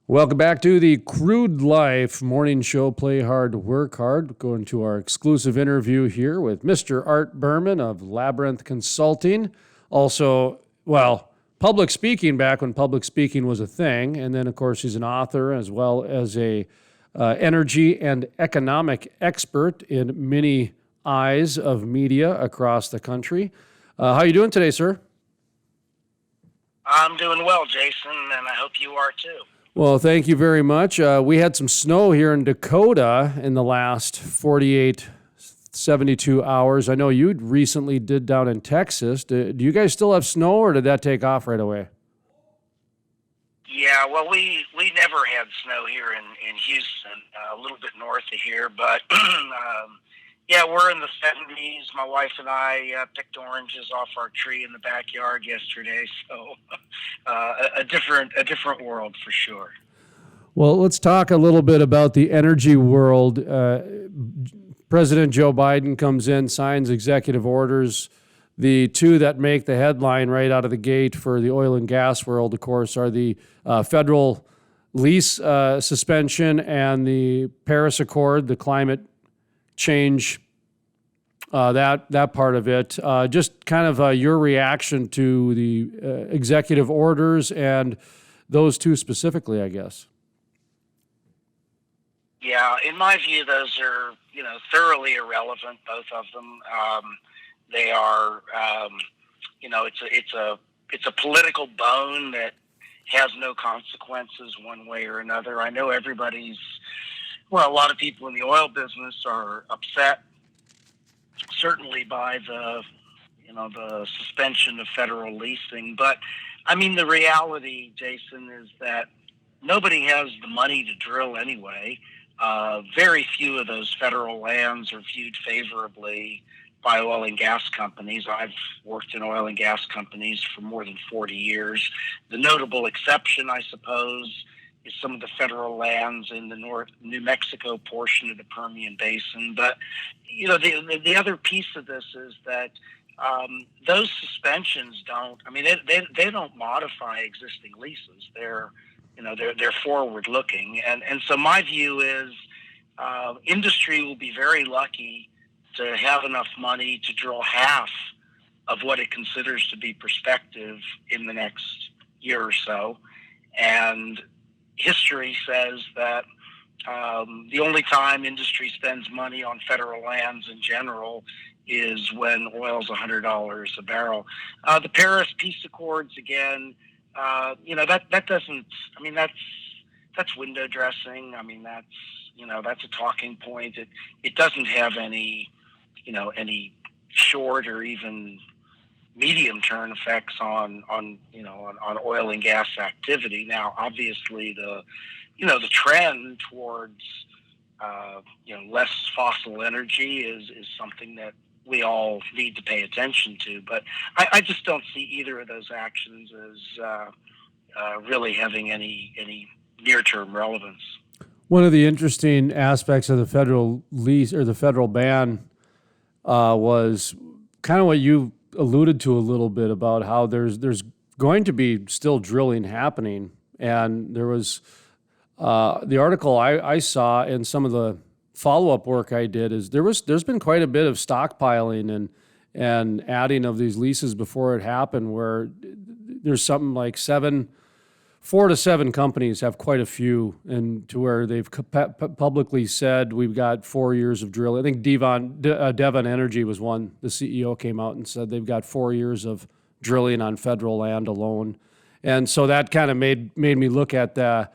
Welcome back to the Crude Life morning show, Play Hard, Work Hard. Going to our exclusive interview here with Mr. Art Berman of Labyrinth Consulting. Also, public speaking back when public speaking was a thing. And then, of course, he's an author as well as a energy and economic expert in many eyes of media across the country. How are you doing today, sir? I'm doing well, Jason, and I hope you are too. Well, thank you very much. We had some snow here in Dakota in the last 48, 72 hours. I know you recently did down in Texas. Do you guys still have snow, or did that take off right away? Yeah, well, we never had snow here in Houston, a little bit north of here, but yeah, we're in the 70s. My wife and I picked oranges off our tree in the backyard yesterday, so a different world for sure. Well, let's talk a little bit about the energy world. President Joe Biden comes in, signs executive orders. The two that make the headline right out of the gate for the oil and gas world, of course, are the federal lease suspension and the Paris Accord, the climate change, that part of it. Just kind of your reaction to the executive orders and those two specifically, I guess. Yeah, in my view, those are thoroughly irrelevant. Both of them. They are, it's a political bone that has no consequences one way or another. I know a lot of people in the oil business are upset, certainly by the suspension of federal leasing. But I mean, the reality, Jason, is that nobody has the money to drill anyway. Very few of those federal lands are viewed favorably by oil and gas companies. I've worked in oil and gas companies for more than 40 years. The notable exception, I suppose, is some of the federal lands in the New Mexico portion of the Permian Basin. But, the other piece of this is that those suspensions they don't modify existing leases. They're forward looking. And so my view is industry will be very lucky to have enough money to drill half of what it considers to be prospective in the next year or so. And history says that the only time industry spends money on federal lands in general is when oil's $100 a barrel. The Paris Peace Accords, again, that doesn't, that's window dressing. That's a talking point. It doesn't have any short or even medium-term effects on oil and gas activity. Now, obviously, the trend towards less fossil energy is something that we all need to pay attention to. But I just don't see either of those actions as really having any near-term relevance. One of the interesting aspects of the federal lease or the federal ban was kind of what you alluded to a little bit about how there's going to be still drilling happening. And there was the article I saw and some of the follow-up work I did is there's been quite a bit of stockpiling and adding of these leases before it happened, where there's something like 4 to 7 companies have quite a few, and to where they've publicly said we've got 4 years of drilling. I think Devon Energy was one. The CEO came out and said they've got 4 years of drilling on federal land alone. And so that kind of made me look at the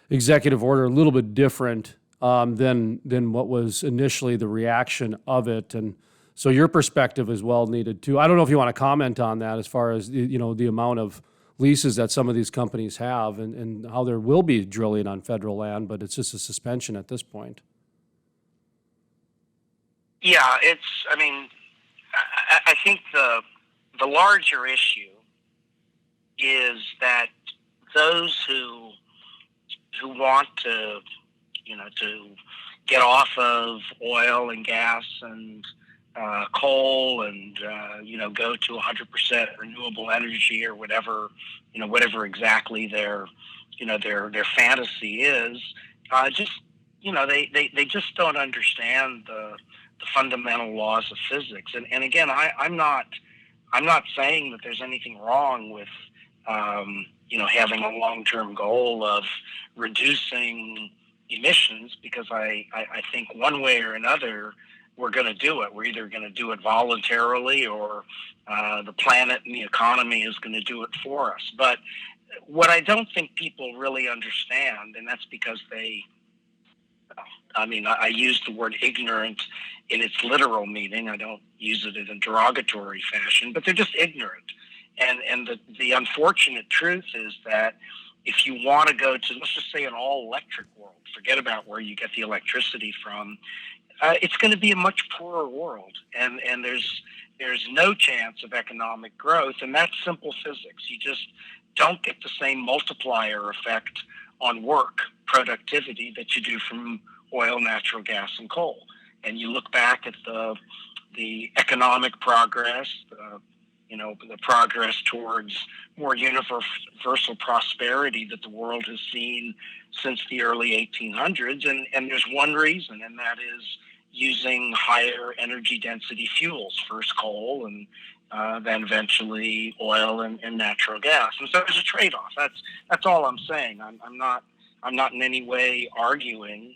executive order a little bit different than what was initially the reaction of it. And so your perspective is well needed too. I don't know if you want to comment on that as far as the amount of leases that some of these companies have and how there will be drilling on federal land, but it's just a suspension at this point. Yeah, I think the larger issue is that those who want to get off of oil and gas and coal and go to 100% renewable energy or whatever exactly their fantasy is. They just don't understand the fundamental laws of physics. And again, I'm not saying that there's anything wrong with having a long-term goal of reducing emissions, because I think one way or another we're going to do it. We're either going to do it voluntarily, or the planet and the economy is going to do it for us. But what I don't think people really understand, and that's because I use the word ignorant in its literal meaning. I don't use it in a derogatory fashion, but they're just ignorant. And the unfortunate truth is that if you want to go to, let's just say, an all-electric world, forget about where you get the electricity from, it's going to be a much poorer world. And there's no chance of economic growth, and that's simple physics. You just don't get the same multiplier effect on work productivity that you do from oil, natural gas, and coal. And you look back at the economic progress, the progress towards more universal prosperity that the world has seen since the early 1800s. And there's one reason, and that is using higher energy density fuels, first coal and then eventually oil and natural gas. And so there's a trade-off. That's all I'm saying. I'm not in any way arguing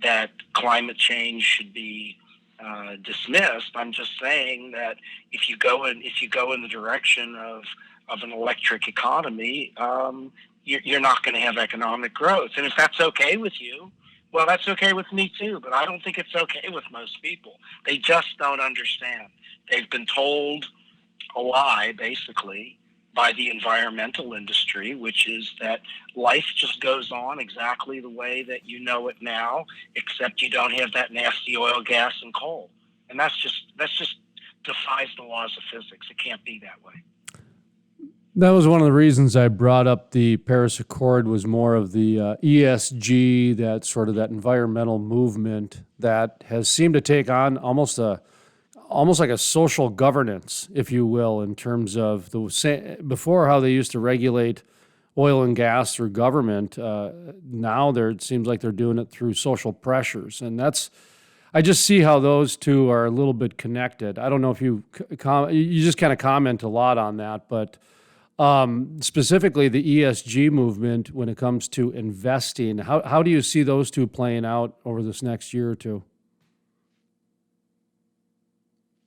that climate change should be dismissed. I'm just saying that if you go in the direction of an electric economy, you're not going to have economic growth. And if that's okay with you, well, that's okay with me too. But I don't think it's okay with most people. They just don't understand. They've been told a lie, basically, by the environmental industry, which is that life just goes on exactly the way that you know it now, except you don't have that nasty oil, gas, and coal. And that's just defies the laws of physics. It can't be that way. That was one of the reasons I brought up the Paris Accord, was more of the ESG, that sort of that environmental movement that has seemed to take on almost like a social governance, if you will, in terms of before how they used to regulate oil and gas through government. Now it seems like they're doing it through social pressures, and I just see how those two are a little bit connected. I don't know if you just kind of comment a lot on that, but specifically the ESG movement when it comes to investing, how do you see those two playing out over this next year or two?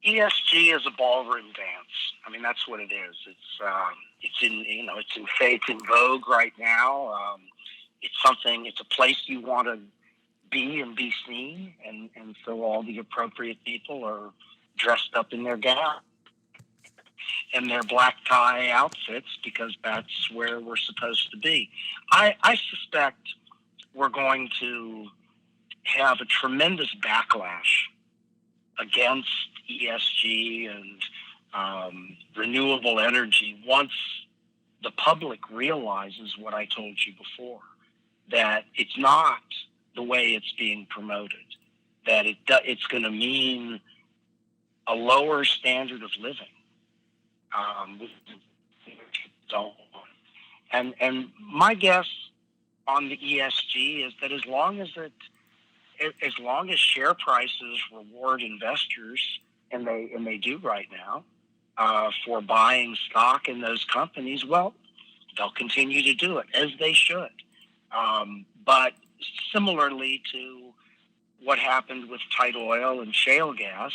ESG is a ballroom dance. I mean, that's what it is. It's in vogue right now. It's a place you want to be and be seen, and so all the appropriate people are dressed up in their gown and their black tie outfits, because that's where we're supposed to be. I suspect we're going to have a tremendous backlash against ESG and renewable energy once the public realizes what I told you before, that it's not the way it's being promoted, that it's going to mean a lower standard of living. And my guess on the ESG is that as long as share prices reward investors, and they do right now, for buying stock in those companies, well, they'll continue to do it, as they should. But similarly to what happened with tight oil and shale gas,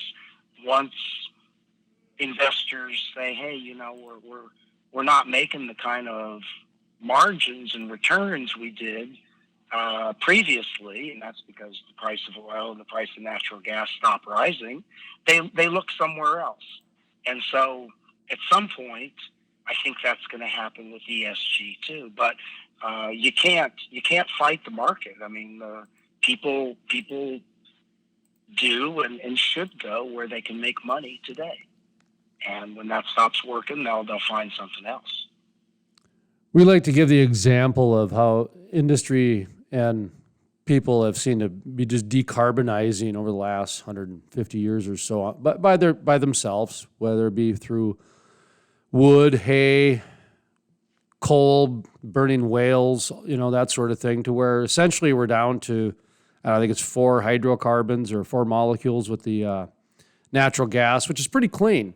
once investors say, hey, we're not making the kind of margins and returns we did previously, and that's because the price of oil and the price of natural gas stopped rising, they look somewhere else. And so at some point, I think that's going to happen with ESG too. But you can't fight the market. I mean, people do and should go where they can make money today. And when that stops working, they'll find something else. We like to give the example of how industry and people have seemed to be just decarbonizing over the last 150 years or so, but by themselves, whether it be through wood, hay, coal, burning whales, that sort of thing, to where essentially we're down to, I think it's 4 hydrocarbons or 4 molecules with the natural gas, which is pretty clean.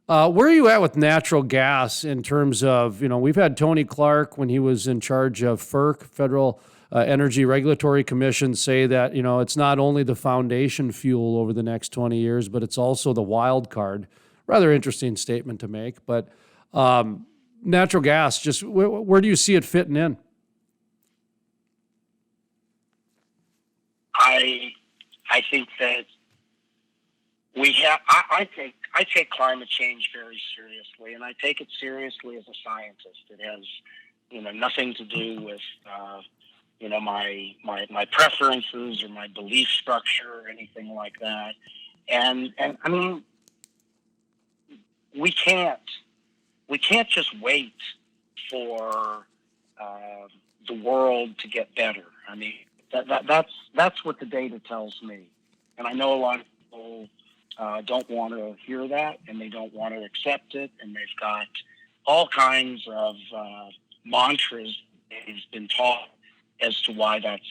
Where are you at with natural gas in terms of, we've had Tony Clark when he was in charge of FERC, Federal Energy Regulatory Commission, say that, it's not only the foundation fuel over the next 20 years, but it's also the wild card. Rather interesting statement to make, but natural gas, just where do you see it fitting in? I think that we have. I take climate change very seriously, and I take it seriously as a scientist. It has, nothing to do with, my preferences or my belief structure or anything like that. And I mean, we can't just wait for the world to get better. I mean, that's what the data tells me, and I know a lot of people don't want to hear that, and they don't want to accept it, and they've got all kinds of mantras that has been taught as to why that's,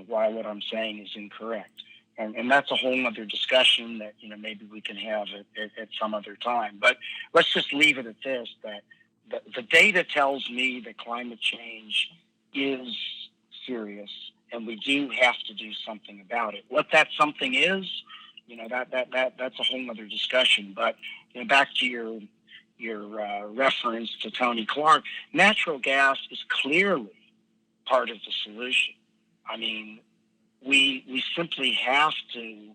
why what I'm saying is incorrect. And that's a whole other discussion that, maybe we can have at some other time. But let's just leave it at this, that the data tells me that climate change is serious, and we do have to do something about it. What that something is, that's a whole other discussion. But back to your reference to Tony Clark, natural gas is clearly part of the solution. I mean, we simply have to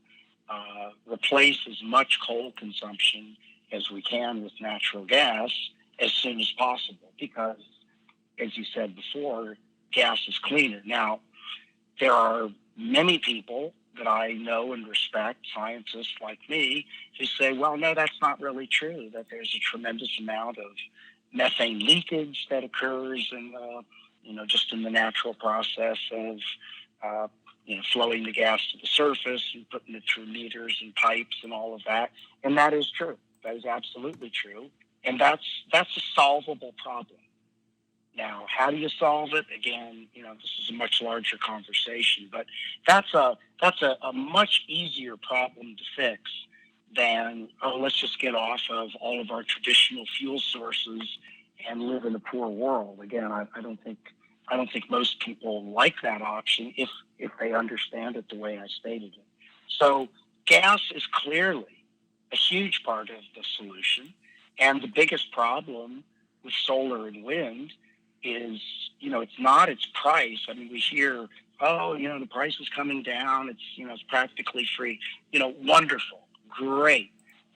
replace as much coal consumption as we can with natural gas as soon as possible, because, as you said before, gas is cleaner. Now, there are many people that I know and respect, scientists like me, who say, well, no, that's not really true, that there's a tremendous amount of methane leakage that occurs in just in the natural process of flowing the gas to the surface and putting it through meters and pipes and all of that. And that is true. That is absolutely true. And that's a solvable problem. Now, how do you solve it? Again, this is a much larger conversation, but that's a much easier problem to fix than, let's just get off of all of our traditional fuel sources and live in a poor world. Again, I don't think most people like that option if they understand it the way I stated it. So gas is clearly a huge part of the solution, and the biggest problem with solar and wind is, it's not its price. I mean, we hear, the price is coming down. It's, it's practically free. Wonderful, great.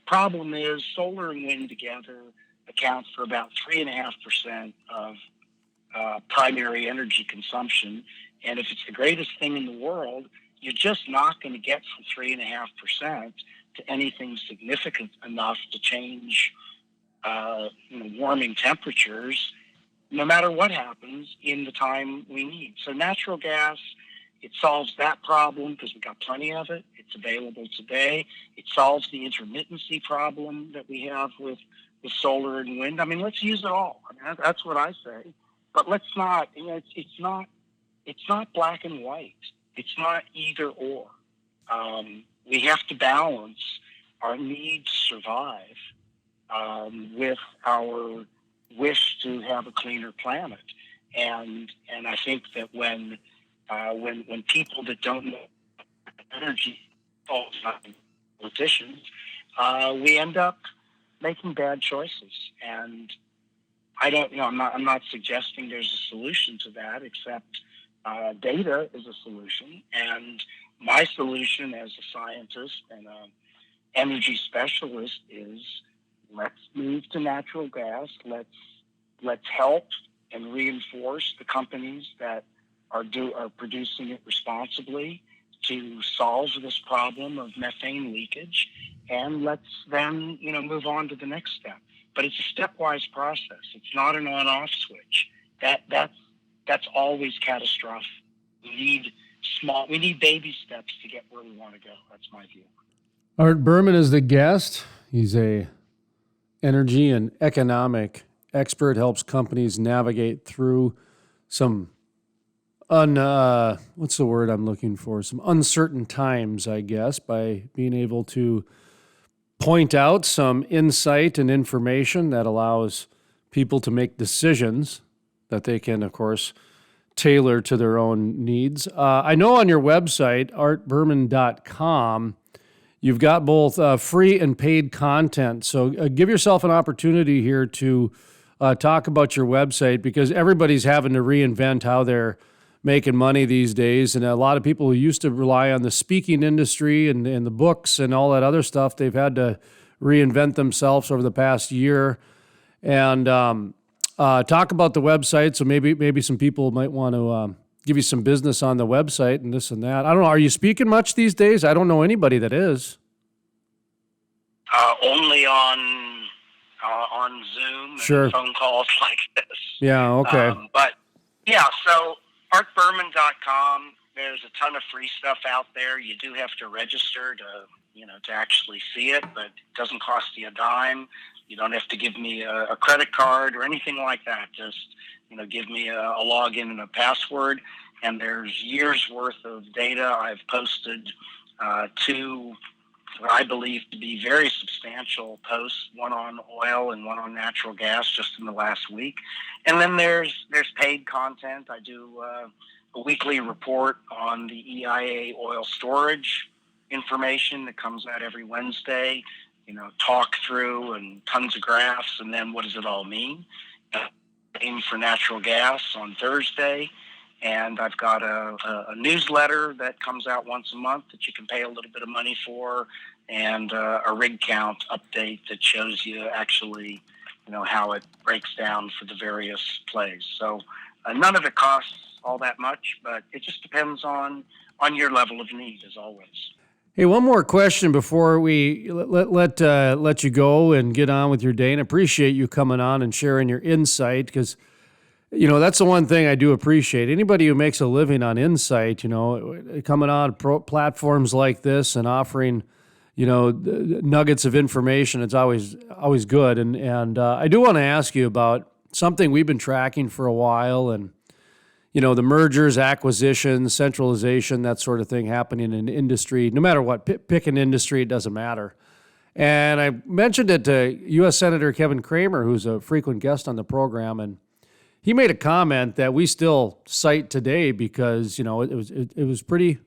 Problem is, solar and wind together account for about 3.5% of primary energy consumption. And if it's the greatest thing in the world, you're just not going to get from 3.5% to anything significant enough to change, warming temperatures, no matter what happens in the time we need. So natural gas, it solves that problem because we've got plenty of it. It's available today. It solves the intermittency problem that we have with solar and wind. I mean, let's use it all. I mean, that's what I say. But let's not, it's not black and white. It's not either or. We have to balance our need to survive with our wish to have a cleaner planet. And I think that when people that don't know energy, politicians, we end up making bad choices. And I'm not suggesting there's a solution to that, except data is a solution. And my solution as a scientist and an energy specialist is, let's move to natural gas. Let's help and reinforce the companies that are producing it responsibly to solve this problem of methane leakage, and let's then move on to the next step. But it's a stepwise process. It's not an on-off switch. That's always catastrophic. We need small. We need baby steps to get where we want to go. That's my view. Art Berman is the guest. He's a energy and economic expert, helps companies navigate through some what's the word I'm looking for? Some uncertain times, I guess, by being able to point out some insight and information that allows people to make decisions that they can, of course, tailor to their own needs. I know on your website, artbermancom, you've got both free and paid content. So give yourself an opportunity here to talk about your website, because everybody's having to reinvent how they're making money these days. And a lot of people who used to rely on the speaking industry and the books and all that other stuff, they've had to reinvent themselves over the past year. And talk about the website. So maybe some people might want to give you some business on the website and this and that. I don't know. Are you speaking much these days? I don't know anybody that is. Only on Zoom Sure. and phone calls like this. Yeah, okay. But yeah, so Artbermancom, there's a ton of free stuff out there. You do have to register to actually see it, but it doesn't cost you a dime. You don't have to give me a credit card or anything like that. Just, give me a login and a password. And there's years worth of data. I've posted two, what I believe to be very substantial posts, one on oil and one on natural gas just in the last week. And then there's paid content. I do a weekly report on the EIA oil storage information that comes out every Wednesday, talk through and tons of graphs, and then what does it all mean? Same for natural gas on Thursday. And I've got a newsletter that comes out once a month that you can pay a little bit of money for, and a rig count update that shows you actually, how it breaks down for the various plays. So none of it costs all that much, but it just depends on your level of need, as always. Hey, one more question before we let you go and get on with your day. And appreciate you coming on and sharing your insight, because that's the one thing I do appreciate. Anybody who makes a living on insight, coming on platforms like this and offering, nuggets of information, it's always good. And I do want to ask you about something we've been tracking for a while, and the mergers, acquisitions, centralization, that sort of thing happening in industry. No matter what, pick an industry, it doesn't matter. And I mentioned it to US Senator Cramer, who's a frequent guest on the program, and he made a comment that we still cite today because, it was pretty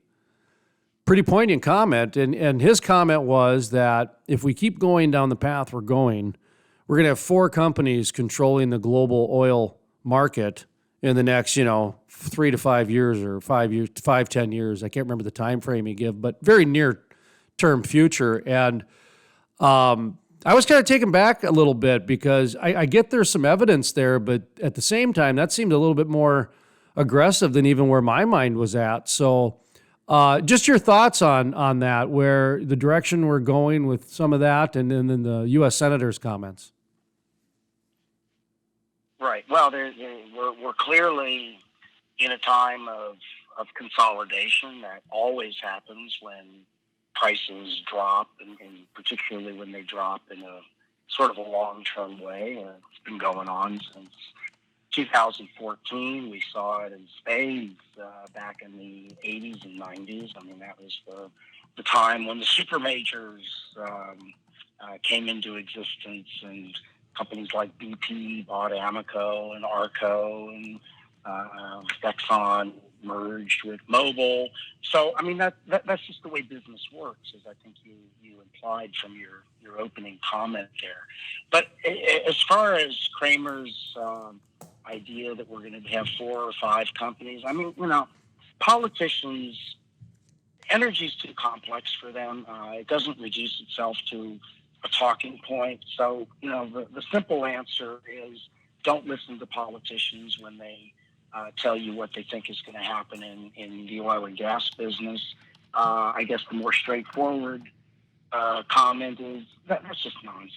poignant comment. And his comment was that if we keep going down the path we're going, we're going to have 4 companies controlling the global oil market in the next, 3 to 5 years, or 10 years. I can't remember the time frame he gave, but very near term future. And I was kind of taken back a little bit, because I get there's some evidence there, but at the same time, that seemed a little bit more aggressive than even where my mind was at. So just your thoughts on that, where the direction we're going with some of that, and then the U.S. Senator's comments. Right. Well, we're clearly in a time of consolidation. That always happens when prices drop, and particularly when they drop in a sort of a long-term way. It's been going on since 2014. We saw it in spades back in the 80s and 90s. I mean, that was the time when the super majors came into existence, and companies like BP bought Amoco and Arco, and Exxon merged with Mobil. So, I mean, that's just the way business works, as I think you implied from your opening comment there. But as far as Cramer's idea that we're going to have 4 or 5 companies, I mean, politicians, energy's too complex for them. It doesn't reduce itself to a talking point. So, the simple answer is don't listen to politicians when they tell you what they think is going to happen in the oil and gas business. I guess the more straightforward comment is that's just nonsense.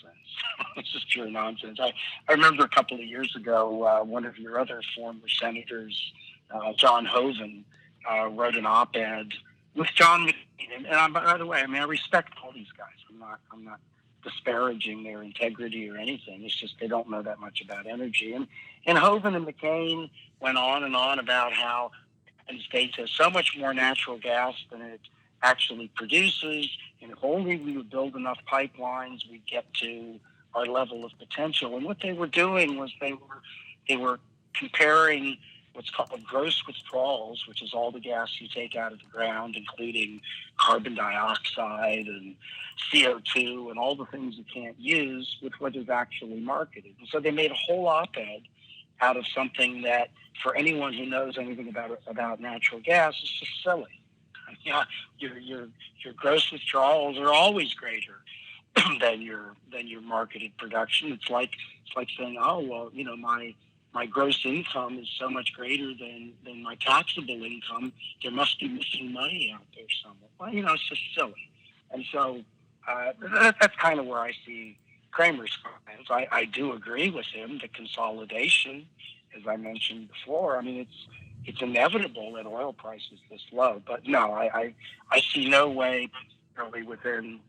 It's just pure nonsense. I remember a couple of years ago, one of your other former senators, John Hoeven, wrote an op-ed with John McCain. And by the way, I mean, I respect all these guys. I'm not disparaging their integrity or anything. It's just they don't know that much about energy. And Hoeven and McCain went on and on about how the United States has so much more natural gas than it actually produces, and if only we would build enough pipelines, we'd get to our level of potential. And what they were doing was they were comparing what's called gross withdrawals, which is all the gas you take out of the ground, including carbon dioxide and CO2 and all the things you can't use, with what is actually marketed. And so they made a whole op-ed out of something that, for anyone who knows anything about natural gas, is just silly. You know, your gross withdrawals are always greater than your marketed production. It's like saying, oh well, you know, my gross income is so much greater than my taxable income. There must be missing money out there somewhere. Well, you know, it's just silly. And so that's kind of where I see Cramer's comments. I do agree with him. The consolidation, as I mentioned before, I mean, it's inevitable that oil price is this low. But no, I see no way, really within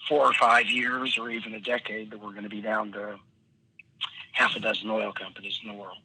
4 or 5 years or even a decade, that we're going to be down to half a dozen oil companies in the world.